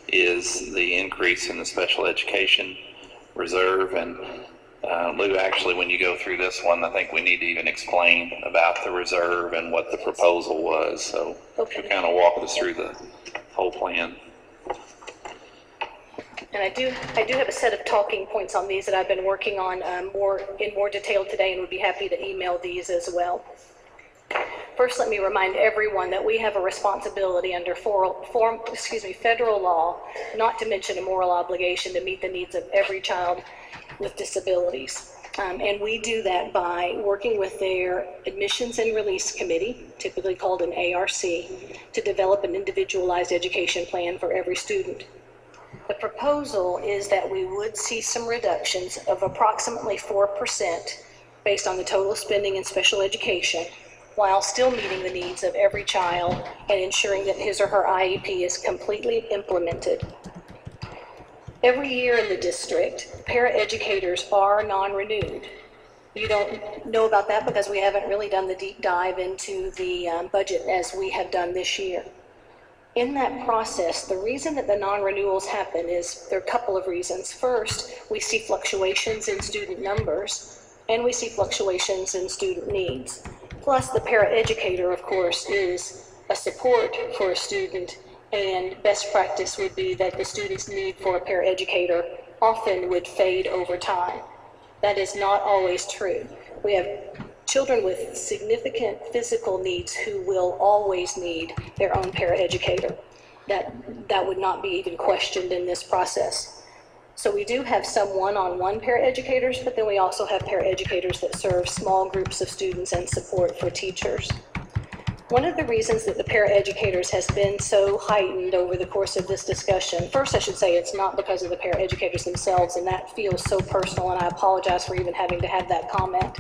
is the increase in the special education reserve. And Lou, actually, when you go through this one, I think we need to even explain about the reserve and what the proposal was. So okay. you kind of walk us through the whole plan. And I do have a set of talking points on these that I've been working on in more detail today, and would be happy to email these as well. First, let me remind everyone that we have a responsibility under federal law, not to mention a moral obligation, to meet the needs of every child with disabilities. And we do that by working with their Admissions and Release Committee, typically called an ARC, to develop an individualized education plan for every student. The proposal is that we would see some reductions of approximately 4% based on the total spending in special education, while still meeting the needs of every child and ensuring that his or her IEP is completely implemented. Every year in the district, paraeducators are non-renewed. You don't know about that because we haven't really done the deep dive into the budget as we have done this year. In that process, the reason that the non-renewals happen is there are a couple of reasons. First, we see fluctuations in student numbers, and we see fluctuations in student needs. Plus, the paraeducator, of course, is a support for a student, and best practice would be that the student's need for a paraeducator often would fade over time. That is not always true. We have children with significant physical needs who will always need their own paraeducator. That would not be even questioned in this process. So we do have some one-on-one paraeducators, but then we also have paraeducators that serve small groups of students and support for teachers. One of the reasons that the paraeducators has been so heightened over the course of this discussion, first I should say it's not because of the paraeducators themselves, and that feels so personal, and I apologize for even having to have that comment.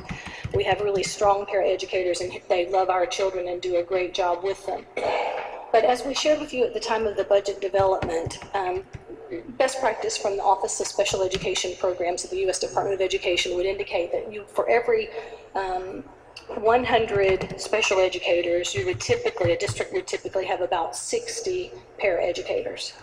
We have really strong paraeducators, and they love our children and do a great job with them. But as we shared with you at the time of the budget development, best practice from the Office of Special Education Programs of the U.S. Department of Education would indicate that for every 100 special educators, a district would typically have about 60 paraeducators.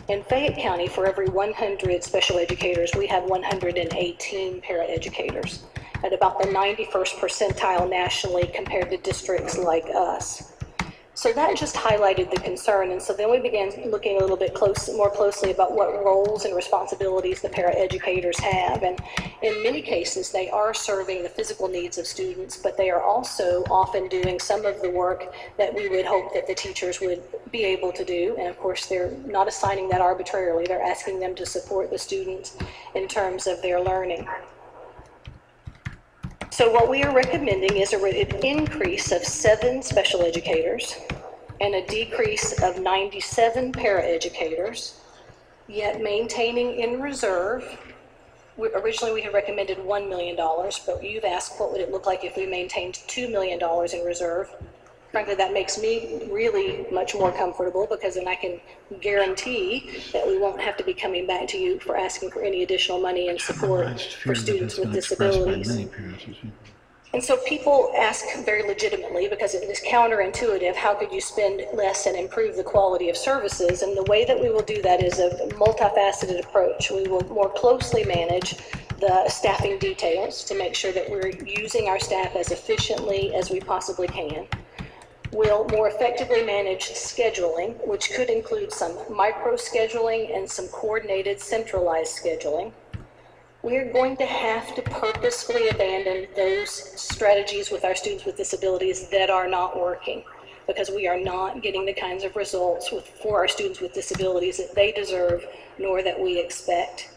In Fayette County, for every 100 special educators, we have 118 paraeducators, at about the 91st percentile nationally compared to districts like us. So that just highlighted the concern, and so then we began looking a little bit more closely about what roles and responsibilities the paraeducators have. And in many cases, they are serving the physical needs of students, but they are also often doing some of the work that we would hope that the teachers would be able to do. And of course, they're not assigning that arbitrarily. They're asking them to support the students in terms of their learning. So what we are recommending is an increase of 7 special educators and a decrease of 97 paraeducators, yet maintaining in reserve. Originally we had recommended $1 million, but you've asked what would it look like if we maintained $2 million in reserve. Frankly, that makes me really much more comfortable, because then I can guarantee that we won't have to be coming back to you for asking for any additional money and support for students with disabilities. And so people ask very legitimately, because it is counterintuitive, how could you spend less and improve the quality of services? And the way that we will do that is a multifaceted approach. We will more closely manage the staffing details to make sure that we're using our staff as efficiently as we possibly can. We'll more effectively manage scheduling, which could include some micro-scheduling and some coordinated centralized scheduling. We're going to have to purposefully abandon those strategies with our students with disabilities that are not working, because we are not getting the kinds of results for our students with disabilities that they deserve, nor that we expect.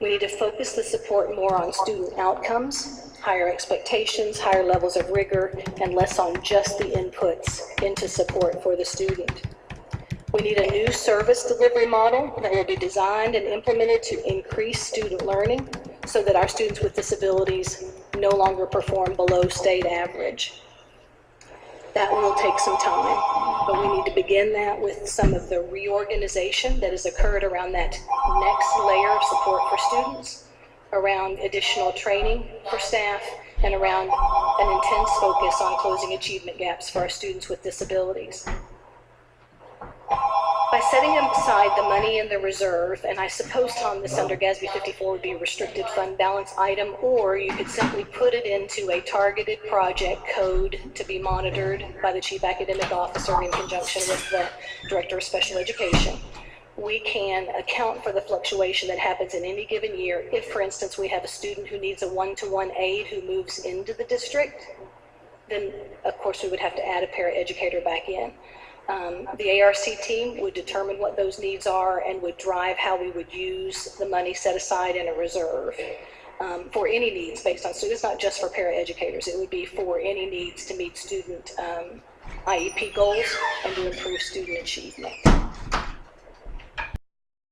We need to focus the support more on student outcomes, higher expectations, higher levels of rigor, and less on just the inputs into support for the student. We need a new service delivery model that will be designed and implemented to increase student learning so that our students with disabilities no longer perform below state average. That will take some time, but we need to begin that with some of the reorganization that has occurred around that next layer of support for students, around additional training for staff, and around an intense focus on closing achievement gaps for our students with disabilities. By by setting aside the money in the reserve, and I suppose, Tom, this under GASB 54 would be a restricted fund balance item, or you could simply put it into a targeted project code to be monitored by the Chief Academic Officer in conjunction with the Director of Special Education. We can account for the fluctuation that happens in any given year. If, for instance, we have a student who needs a one-to-one aide who moves into the district, then of course we would have to add a paraeducator back in. The ARC team would determine what those needs are and would drive how we would use the money set aside in a reserve for any needs based on students, not just for paraeducators. It would be for any needs to meet student IEP goals and to improve student achievement.